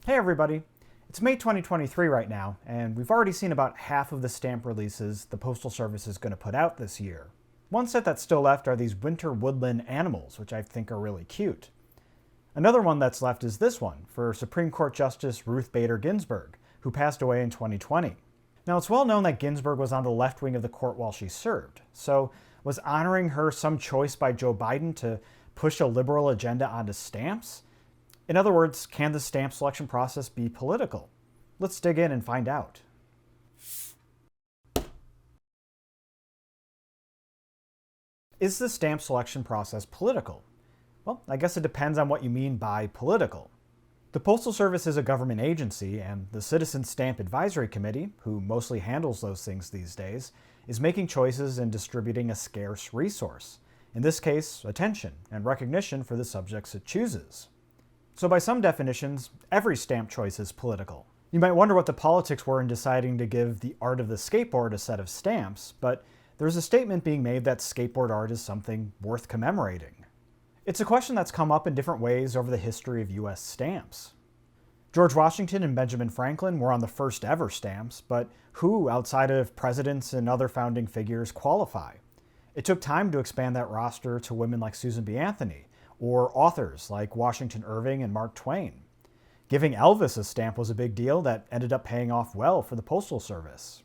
Hey everybody! It's May 2023 right now, and we've already seen about half of the stamp releases the Postal Service is going to put out this year. One set that's still left are these winter woodland animals, which I think are really cute. Another one that's left is this one, for Supreme Court Justice Ruth Bader Ginsburg, who passed away in 2020. Now, it's well known that Ginsburg was on the left wing of the court while she served, so was honoring her some choice by Joe Biden to push a liberal agenda onto stamps? In other words, can the stamp selection process be political? Let's dig in and find out. Is the stamp selection process political? Well, I guess it depends on what you mean by political. The Postal Service is a government agency, and the Citizen Stamp Advisory Committee, who mostly handles those things these days, is making choices and distributing a scarce resource. In this case, attention and recognition for the subjects it chooses. So by some definitions, every stamp choice is political. You might wonder what the politics were in deciding to give the art of the skateboard a set of stamps, but there's a statement being made that skateboard art is something worth commemorating. It's a question that's come up in different ways over the history of US stamps. George Washington and Benjamin Franklin were on the first ever stamps, but who, outside of presidents and other founding figures, qualify? It took time to expand that roster to women like Susan B. Anthony, or authors like Washington Irving and Mark Twain. Giving Elvis a stamp was a big deal that ended up paying off well for the Postal Service.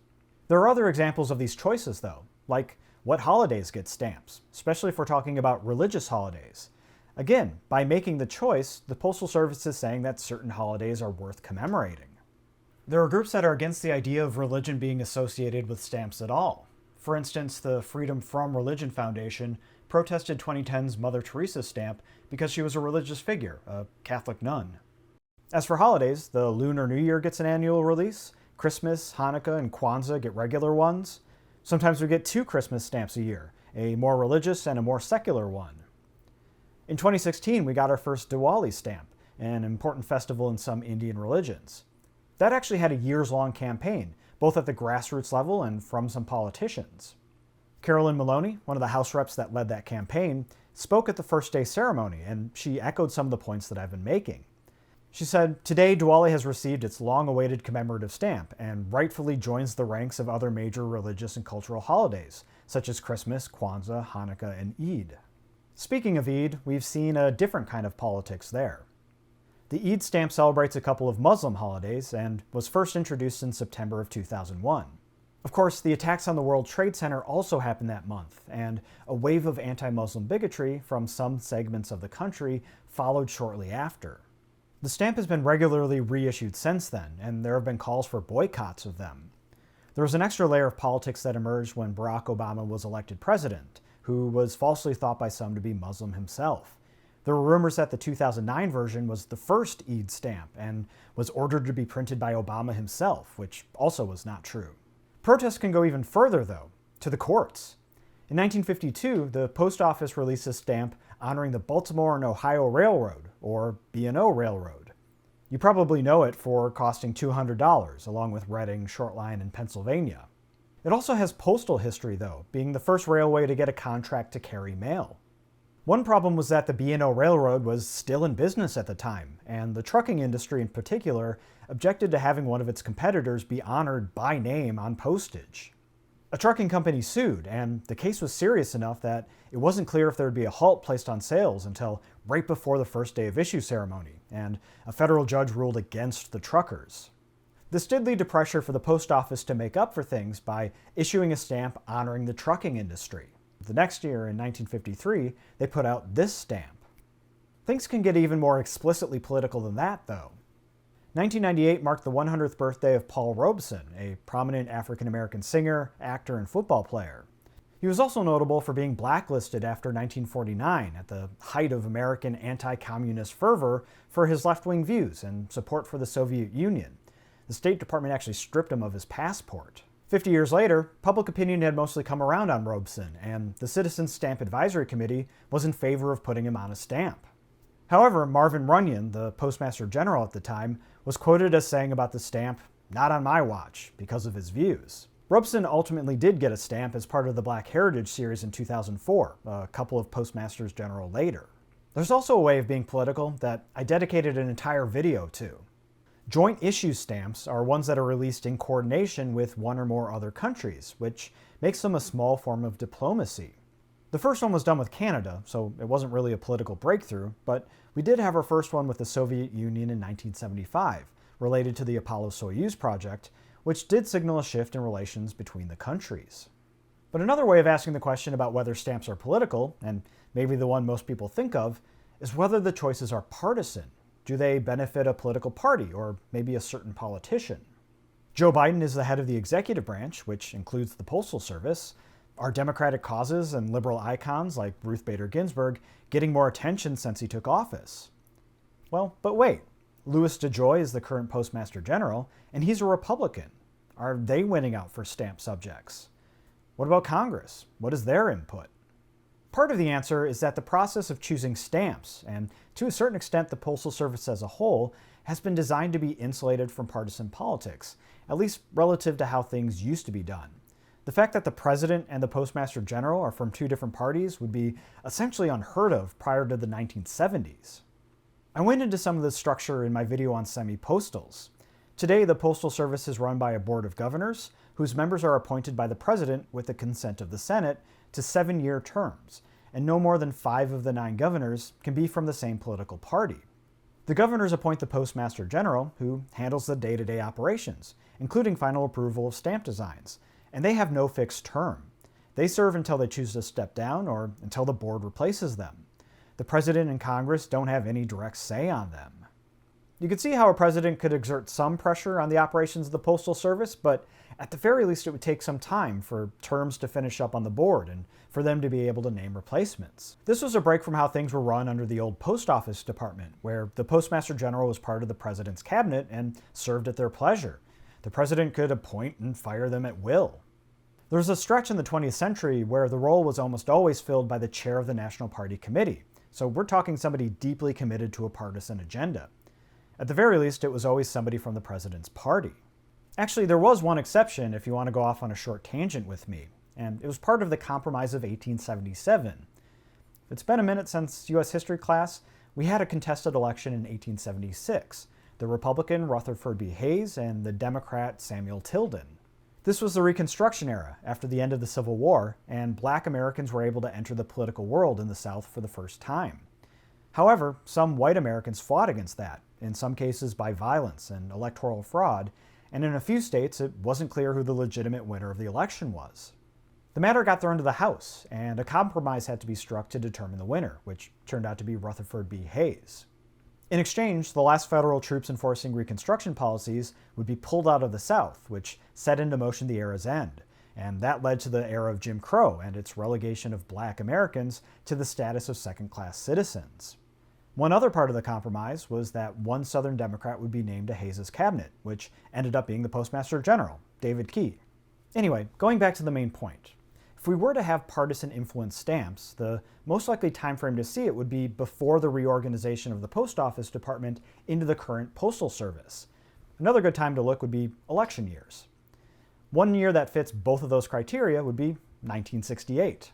There are other examples of these choices, though, like what holidays get stamps, especially if we're talking about religious holidays. Again, by making the choice, the Postal Service is saying that certain holidays are worth commemorating. There are groups that are against the idea of religion being associated with stamps at all. For instance, the Freedom From Religion Foundation protested 2010's Mother Teresa stamp because she was a religious figure, a Catholic nun. As for holidays, the Lunar New Year gets an annual release, Christmas, Hanukkah, and Kwanzaa get regular ones. Sometimes we get two Christmas stamps a year, a more religious and a more secular one. In 2016, we got our first Diwali stamp, an important festival in some Indian religions. That actually had a years-long campaign, both at the grassroots level and from some politicians. Carolyn Maloney, one of the House reps that led that campaign, spoke at the first day ceremony, and she echoed some of the points that I've been making. She said, "Today, Diwali has received its long-awaited commemorative stamp and rightfully joins the ranks of other major religious and cultural holidays, such as Christmas, Kwanzaa, Hanukkah, and Eid." Speaking of Eid, we've seen a different kind of politics there. The Eid stamp celebrates a couple of Muslim holidays and was first introduced in September of 2001. Of course, the attacks on the World Trade Center also happened that month, and a wave of anti-Muslim bigotry from some segments of the country followed shortly after. The stamp has been regularly reissued since then, and there have been calls for boycotts of them. There was an extra layer of politics that emerged when Barack Obama was elected president, who was falsely thought by some to be Muslim himself. There were rumors that the 2009 version was the first Eid stamp and was ordered to be printed by Obama himself, which also was not true. Protests can go even further, though, to the courts. In 1952, the Post Office released a stamp honoring the Baltimore and Ohio Railroad, or B&O Railroad. You probably know it for costing $200, along with Reading, Short Line, and Pennsylvania. It also has postal history, though, being the first railway to get a contract to carry mail. One problem was that the B&O Railroad was still in business at the time, and the trucking industry in particular objected to having one of its competitors be honored by name on postage. A trucking company sued, and the case was serious enough that it wasn't clear if there would be a halt placed on sales until right before the first day of issue ceremony, and a federal judge ruled against the truckers. This did lead to pressure for the post office to make up for things by issuing a stamp honoring the trucking industry. The next year, in 1953, they put out this stamp. Things can get even more explicitly political than that, though. 1998 marked the 100th birthday of Paul Robeson, a prominent African-American singer, actor, and football player. He was also notable for being blacklisted after 1949, at the height of American anti-communist fervor, for his left-wing views and support for the Soviet Union. The State Department actually stripped him of his passport. 50 years later, public opinion had mostly come around on Robeson, and the Citizen Stamp Advisory Committee was in favor of putting him on a stamp. However, Marvin Runyon, the Postmaster General at the time, was quoted as saying about the stamp, "Not on my watch," because of his views. Robeson ultimately did get a stamp as part of the Black Heritage series in 2004, a couple of Postmasters General later. There's also a way of being political that I dedicated an entire video to. Joint issue stamps are ones that are released in coordination with one or more other countries, which makes them a small form of diplomacy. The first one was done with Canada, so it wasn't really a political breakthrough, but we did have our first one with the Soviet Union in 1975, related to the Apollo-Soyuz project, which did signal a shift in relations between the countries. But another way of asking the question about whether stamps are political, and maybe the one most people think of, is whether the choices are partisan. Do they benefit a political party or maybe a certain politician? Joe Biden is the head of the executive branch, which includes the Postal Service. Are Democratic causes and liberal icons like Ruth Bader Ginsburg getting more attention since he took office? Well, but wait. Louis DeJoy is the current Postmaster General, and he's a Republican. Are they winning out for stamp subjects? What about Congress? What is their input? Part of the answer is that the process of choosing stamps, and to a certain extent the Postal Service as a whole, has been designed to be insulated from partisan politics, at least relative to how things used to be done. The fact that the President and the Postmaster General are from two different parties would be essentially unheard of prior to the 1970s. I went into some of this structure in my video on semi-postals. Today, the Postal Service is run by a board of governors, whose members are appointed by the President with the consent of the Senate to 7-year terms, and no more than 5 of the 9 governors can be from the same political party. The governors appoint the Postmaster General, who handles the day-to-day operations, including final approval of stamp designs, and they have no fixed term. They serve until they choose to step down or until the board replaces them. The President and Congress don't have any direct say on them. You can see how a president could exert some pressure on the operations of the Postal Service, but at the very least it would take some time for terms to finish up on the board and for them to be able to name replacements. This was a break from how things were run under the old Post Office Department, where the Postmaster General was part of the President's cabinet and served at their pleasure. The President could appoint and fire them at will. There was a stretch in the 20th century where the role was almost always filled by the chair of the National Party Committee, so we're talking somebody deeply committed to a partisan agenda. At the very least, it was always somebody from the President's party. Actually, there was one exception if you want to go off on a short tangent with me, and it was part of the Compromise of 1877. It's been a minute since U.S. history class. We had a contested election in 1876, the Republican Rutherford B. Hayes and the Democrat Samuel Tilden. This was the Reconstruction era, after the end of the Civil War, and Black Americans were able to enter the political world in the South for the first time. However, some white Americans fought against that, in some cases by violence and electoral fraud, and in a few states it wasn't clear who the legitimate winner of the election was. The matter got thrown to the House, and a compromise had to be struck to determine the winner, which turned out to be Rutherford B. Hayes. In exchange, the last federal troops enforcing Reconstruction policies would be pulled out of the South, which set into motion the era's end, and that led to the era of Jim Crow and its relegation of Black Americans to the status of second-class citizens. One other part of the compromise was that one Southern Democrat would be named to Hayes's cabinet, which ended up being the Postmaster General, David Key. Anyway, going back to the main point. If we were to have partisan influence stamps, the most likely time frame to see it would be before the reorganization of the Post Office Department into the current Postal Service. Another good time to look would be election years. One year that fits both of those criteria would be 1968.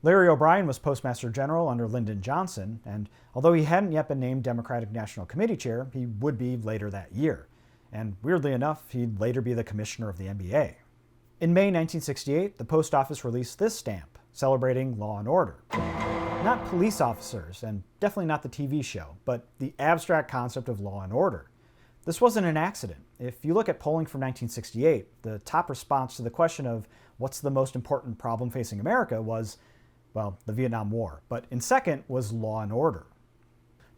Larry O'Brien was Postmaster General under Lyndon Johnson, and although he hadn't yet been named Democratic National Committee Chair, he would be later that year. And weirdly enough, he'd later be the Commissioner of the NBA. In May 1968, the Post Office released this stamp, celebrating law and order. Not police officers, and definitely not the TV show, but the abstract concept of law and order. This wasn't an accident. If you look at polling from 1968, the top response to the question of what's the most important problem facing America was, well, the Vietnam War, but in second was law and order.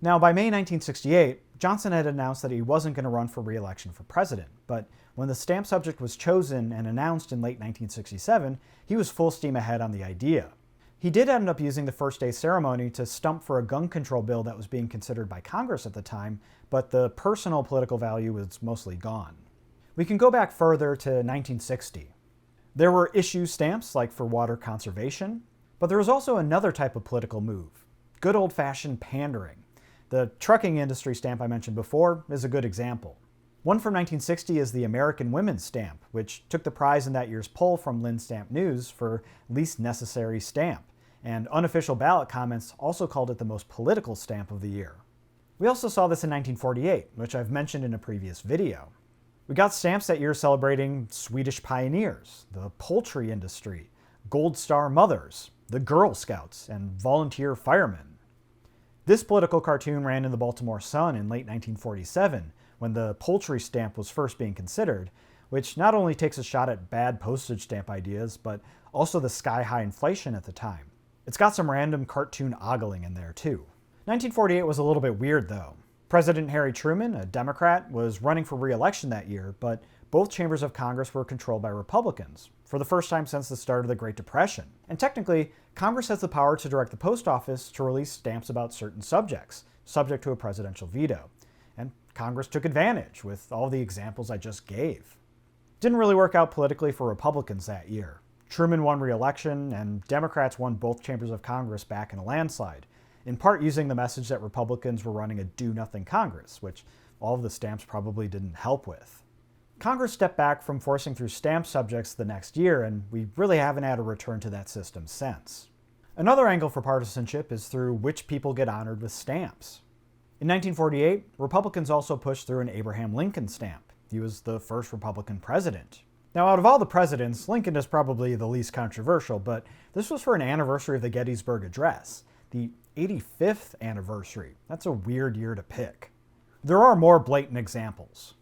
Now, by May 1968, Johnson had announced that he wasn't going to run for re-election for president, but when the stamp subject was chosen and announced in late 1967, he was full steam ahead on the idea. He did end up using the first day ceremony to stump for a gun control bill that was being considered by Congress at the time, but the personal political value was mostly gone. We can go back further to 1960. There were issue stamps, like for water conservation, but there was also another type of political move, good old-fashioned pandering. The trucking industry stamp I mentioned before is a good example. One from 1960 is the American Women's Stamp, which took the prize in that year's poll from Lynn Stamp News for least necessary stamp, and unofficial ballot comments also called it the most political stamp of the year. We also saw this in 1948, which I've mentioned in a previous video. We got stamps that year celebrating Swedish pioneers, the poultry industry, Gold Star mothers, the Girl Scouts, and volunteer firemen. This political cartoon ran in the Baltimore Sun in late 1947, when the poultry stamp was first being considered, which not only takes a shot at bad postage stamp ideas, but also the sky-high inflation at the time. It's got some random cartoon ogling in there, too. 1948 was a little bit weird, though. President Harry Truman, a Democrat, was running for re-election that year, but both chambers of Congress were controlled by Republicans, for the first time since the start of the Great Depression. And technically, Congress has the power to direct the post office to release stamps about certain subjects, subject to a presidential veto. And Congress took advantage, with all the examples I just gave. Didn't really work out politically for Republicans that year. Truman won re-election, and Democrats won both chambers of Congress back in a landslide, in part using the message that Republicans were running a do-nothing Congress, which all of the stamps probably didn't help with. Congress stepped back from forcing through stamp subjects the next year, and we really haven't had a return to that system since. Another angle for partisanship is through which people get honored with stamps. In 1948, Republicans also pushed through an Abraham Lincoln stamp. He was the first Republican president. Now, out of all the presidents, Lincoln is probably the least controversial, but this was for an anniversary of the Gettysburg Address, the 85th anniversary. That's a weird year to pick. There are more blatant examples.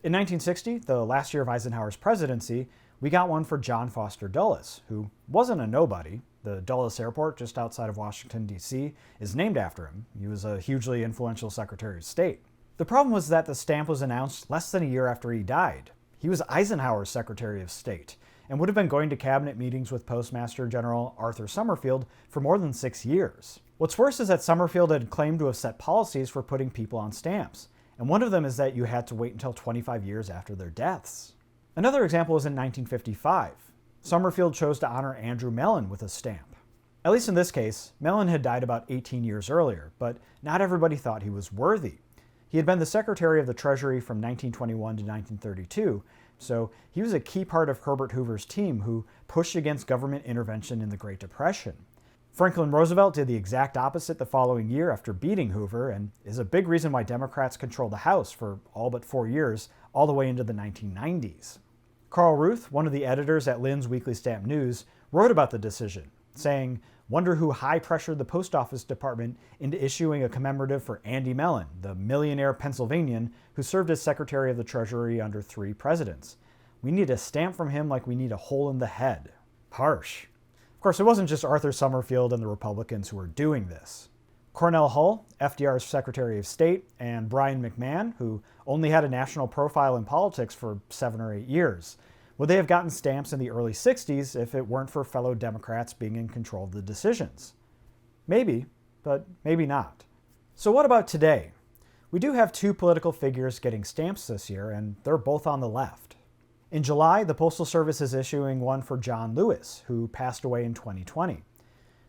In 1960, the last year of Eisenhower's presidency, we got one for John Foster Dulles, who wasn't a nobody. The Dulles Airport, just outside of Washington, D.C., is named after him. He was a hugely influential Secretary of State. The problem was that the stamp was announced less than a year after he died. He was Eisenhower's Secretary of State, and would have been going to cabinet meetings with Postmaster General Arthur Summerfield for more than 6 years. What's worse is that Summerfield had claimed to have set policies for putting people on stamps, and one of them is that you had to wait until 25 years after their deaths. Another example was in 1955. Summerfield chose to honor Andrew Mellon with a stamp. At least in this case, Mellon had died about 18 years earlier, but not everybody thought he was worthy. He had been the Secretary of the Treasury from 1921 to 1932, so he was a key part of Herbert Hoover's team who pushed against government intervention in the Great Depression. Franklin Roosevelt did the exact opposite the following year after beating Hoover, and is a big reason why Democrats controlled the House for all but 4 years, all the way into the 1990s. Carl Ruth, one of the editors at Lynn's Weekly Stamp News, wrote about the decision, saying, "Wonder who high-pressured the Post Office Department into issuing a commemorative for Andy Mellon, the millionaire Pennsylvanian who served as Secretary of the Treasury under 3 presidents. We need a stamp from him like we need a hole in the head." Harsh. Of course, it wasn't just Arthur Summerfield and the Republicans who were doing this. Cornell Hull, FDR's Secretary of State, and Brian McMahon, who only had a national profile in politics for 7 or 8 years, would they have gotten stamps in the early 60s if it weren't for fellow Democrats being in control of the decisions? Maybe, but maybe not. So what about today? We do have 2 political figures getting stamps this year, and they're both on the left. In July, the Postal Service is issuing one for John Lewis, who passed away in 2020.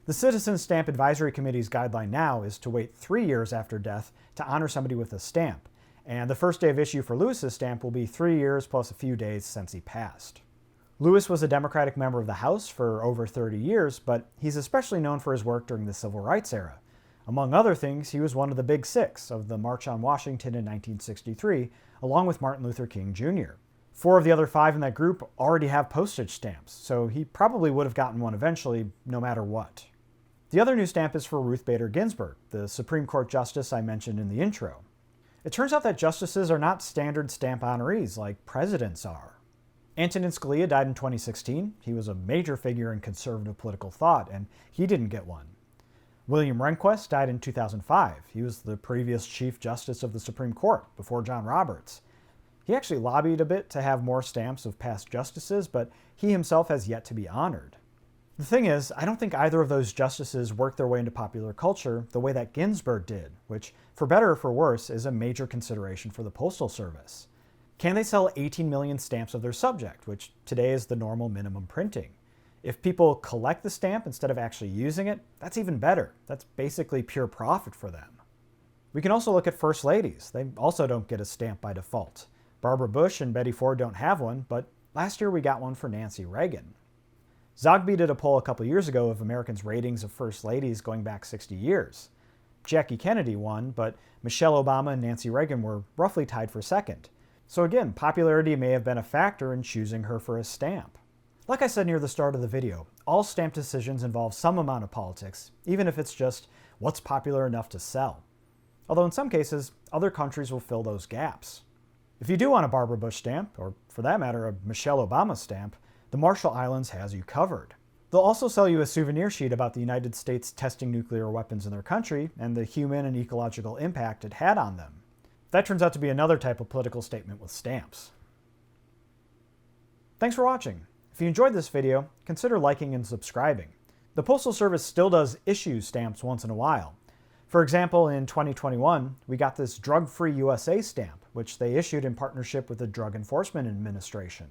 The Citizen Stamp Advisory Committee's guideline now is to wait 3 years after death to honor somebody with a stamp, and the first day of issue for Lewis's stamp will be 3 years plus a few days since he passed. Lewis was a Democratic member of the House for over 30 years, but he's especially known for his work during the Civil Rights era. Among other things, he was one of the Big Six of the March on Washington in 1963, along with Martin Luther King Jr. 4 of the other 5 in that group already have postage stamps, so he probably would have gotten one eventually, no matter what. The other new stamp is for Ruth Bader Ginsburg, the Supreme Court Justice I mentioned in the intro. It turns out that justices are not standard stamp honorees like presidents are. Antonin Scalia died in 2016. He was a major figure in conservative political thought, and he didn't get one. William Rehnquist died in 2005. He was the previous Chief Justice of the Supreme Court before John Roberts. He actually lobbied a bit to have more stamps of past justices, but he himself has yet to be honored. The thing is, I don't think either of those justices worked their way into popular culture the way that Ginsburg did, which, for better or for worse, is a major consideration for the Postal Service. Can they sell 18 million stamps of their subject, which today is the normal minimum printing? If people collect the stamp instead of actually using it, that's even better. That's basically pure profit for them. We can also look at First Ladies. They also don't get a stamp by default. Barbara Bush and Betty Ford don't have one, but last year we got one for Nancy Reagan. Zogby did a poll a couple years ago of Americans' ratings of First Ladies going back 60 years. Jackie Kennedy won, but Michelle Obama and Nancy Reagan were roughly tied for second. So again, popularity may have been a factor in choosing her for a stamp. Like I said near the start of the video, all stamp decisions involve some amount of politics, even if it's just what's popular enough to sell. Although in some cases, other countries will fill those gaps. If you do want a Barbara Bush stamp, or for that matter, a Michelle Obama stamp, the Marshall Islands has you covered. They'll also sell you a souvenir sheet about the United States testing nuclear weapons in their country and the human and ecological impact it had on them. That turns out to be another type of political statement with stamps. Thanks for watching. If you enjoyed this video, consider liking and subscribing. The Postal Service still does issue stamps once in a while. For example, in 2021, we got this Drug Free USA stamp, which they issued in partnership with the Drug Enforcement Administration.